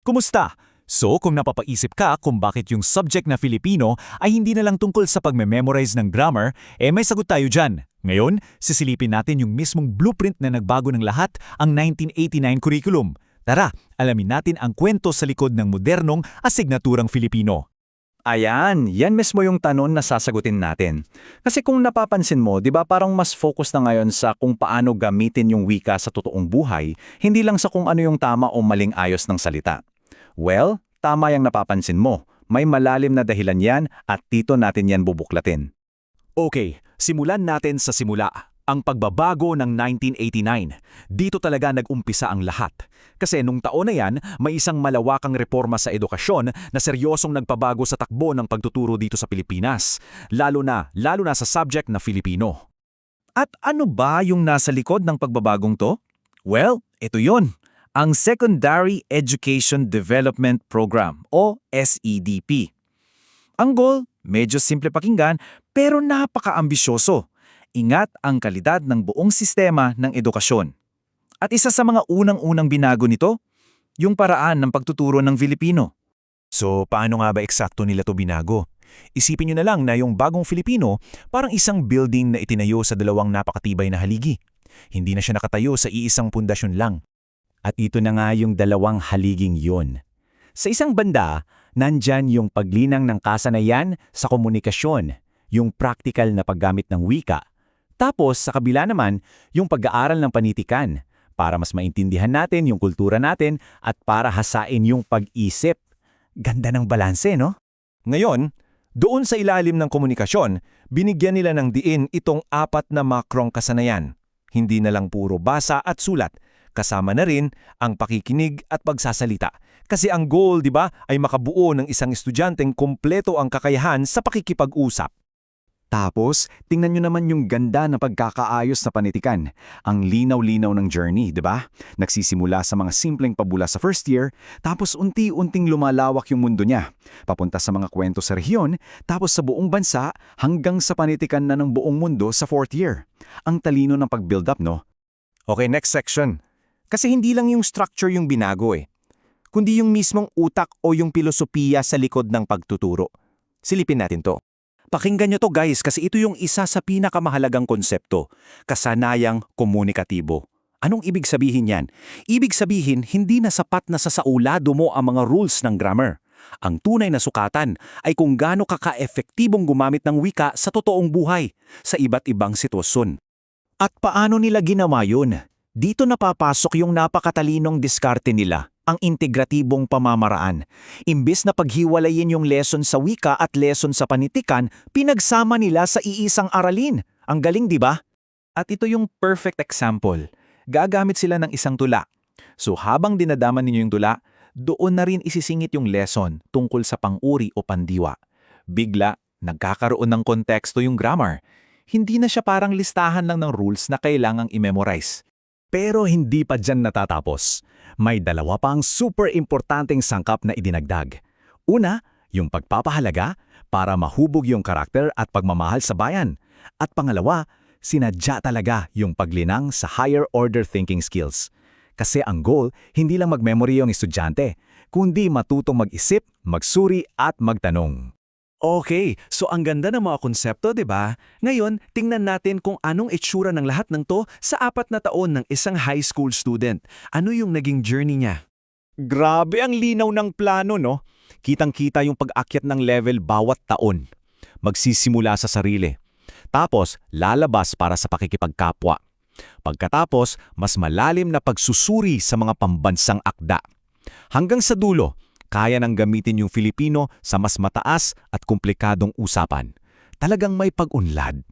Kumusta? So, kung napapaisip ka kung bakit yung subject na Filipino ay hindi na lang tungkol sa pagme-memorize ng grammar, may sagot tayo dyan. Ngayon, sisilipin natin yung mismong blueprint na nagbago ng lahat, ang 1989 curriculum. Tara, alamin natin ang kwento sa likod ng modernong asignaturang Filipino. Ayan, yan mismo yung tanong na sasagutin natin. Kasi kung napapansin mo, di ba parang mas focus na ngayon sa kung paano gamitin yung wika sa totoong buhay, hindi lang sa kung ano yung tama o maling ayos ng salita. Well, tama yung napapansin mo. May malalim na dahilan yan at dito natin yan bubuklatin. Okay, simulan natin sa simula. Ang pagbabago ng 1989. Dito talaga nag-umpisa ang lahat. Kasi nung taon na yan, may isang malawakang reforma sa edukasyon na seryosong nagpabago sa takbo ng pagtuturo dito sa Pilipinas. Lalo na sa subject na Filipino. At ano ba yung nasa likod ng pagbabagong to? Well, ito yon. Ang Secondary Education Development Program o SEDP. Ang goal, medyo simple pakinggan pero napaka-ambisyoso. Ingat ang kalidad ng buong sistema ng edukasyon. At isa sa mga unang-unang binago nito, yung paraan ng pagtuturo ng Filipino. So, paano nga ba eksakto nila to binago? Isipin nyo na lang na yung bagong Filipino parang isang building na itinayo sa dalawang napakatibay na haligi. Hindi na siya nakatayo sa iisang pundasyon lang. At ito na nga yung dalawang haliging yun. Sa isang banda, nandyan yung paglinang ng kasanayan sa komunikasyon, yung practical na paggamit ng wika. Tapos sa kabila naman, yung pag-aaral ng panitikan para mas maintindihan natin yung kultura natin at para hasain yung pag-isip. Ganda ng balanse, no? Ngayon, doon sa ilalim ng komunikasyon, binigyan nila ng diin itong apat na makrong kasanayan. Hindi na lang puro basa at sulat, kasama na rin ang pakikinig at pagsasalita. Kasi ang goal, di ba, ay makabuo ng isang estudyanteng kumpleto ang kakayahan sa pakikipag-usap. Tapos, tingnan nyo naman yung ganda na pagkakaayos sa panitikan. Ang linaw-linaw ng journey, di ba? Nagsisimula sa mga simpleng pabula sa first year, tapos unti-unting lumalawak yung mundo niya. Papunta sa mga kwento sa rehiyon, tapos sa buong bansa, hanggang sa panitikan na ng buong mundo sa fourth year. Ang talino ng pag-build up, no? Okay, next section. Kasi hindi lang yung structure yung binago kundi yung mismong utak o yung pilosopiya sa likod ng pagtuturo. Silipin natin to. Pakinggan nyo to guys kasi ito yung isa sa pinakamahalagang konsepto, kasanayang komunikatibo. Anong ibig sabihin yan? Ibig sabihin, hindi na sapat na sa saulado mo ang mga rules ng grammar. Ang tunay na sukatan ay kung gaano ka-epektibong gumamit ng wika sa totoong buhay, sa iba't ibang sitwasyon. At paano nila ginawa yun? Dito napapasok yung napakatalinong diskarte nila, ang integratibong pamamaraan. Imbes na paghiwalayin yung lesson sa wika at lesson sa panitikan, pinagsama nila sa iisang aralin. Ang galing, di ba? At ito yung perfect example. Gagamit sila ng isang tula. So habang dinadaman ninyo yung tula, doon na rin isisingit yung lesson tungkol sa pang-uri o pandiwa. Bigla, nagkakaroon ng konteksto yung grammar. Hindi na siya parang listahan lang ng rules na kailangang i-memorize. Pero hindi pa dyan natatapos. May dalawa pang super importanteng sangkap na idinagdag. Una, yung pagpapahalaga para mahubog yung karakter at pagmamahal sa bayan. At pangalawa, sinadya talaga yung paglinang sa higher order thinking skills. Kasi ang goal, hindi lang mag-memory yung estudyante, kundi matutong mag-isip, magsuri at magtanong. Okay, so ang ganda ng mga konsepto, di ba? Ngayon, tingnan natin kung anong itsura ng lahat ng to sa 4 na taon ng isang high school student. Ano yung naging journey niya? Grabe ang linaw ng plano, no? Kitang-kita yung pag-akyat ng level bawat taon. Magsisimula sa sarili. Tapos, lalabas para sa pakikipagkapwa. Pagkatapos, mas malalim na pagsusuri sa mga pambansang akda. Hanggang sa dulo, kaya nang gamitin yung Filipino sa mas mataas at komplikadong usapan. Talagang may pag-unlad.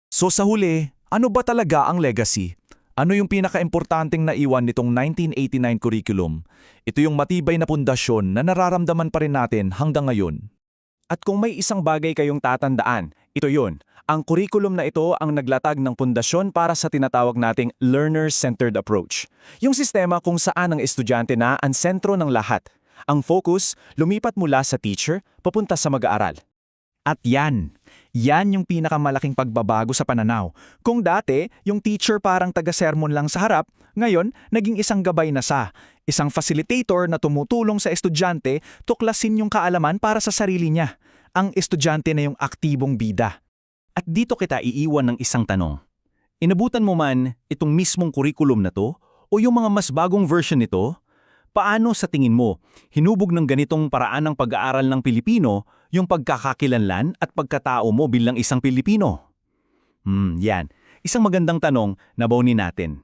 So sa huli, ano ba talaga ang legacy? Ano yung pinaka-importanteng naiwan nitong 1989 curriculum? Ito yung matibay na pundasyon na nararamdaman pa rin natin hanggang ngayon. At kung may isang bagay kayong tatandaan, ito yun. Ang curriculum na ito ang naglatag ng pundasyon para sa tinatawag nating learner-centered approach. Yung sistema kung saan ang estudyante na ang sentro ng lahat. Ang focus, lumipat mula sa teacher, papunta sa mag-aaral. At yan, Yan yung pinakamalaking pagbabago sa pananaw. Kung dati, yung teacher parang taga-sermon lang sa harap, ngayon, naging isang gabay na siya. Isang facilitator na tumutulong sa estudyante tuklasin yung kaalaman para sa sarili niya. Ang estudyante na yung aktibong bida. At dito kita iiwan ng isang tanong. Inabutan mo man itong mismong kurikulum na to o yung mga mas bagong version nito? Paano sa tingin mo, hinubog ng ganitong paraan ng pag-aaral ng Pilipino yung pagkakakilanlan at pagkatao mo bilang isang Pilipino? Yan. Isang magandang tanong na baunin natin.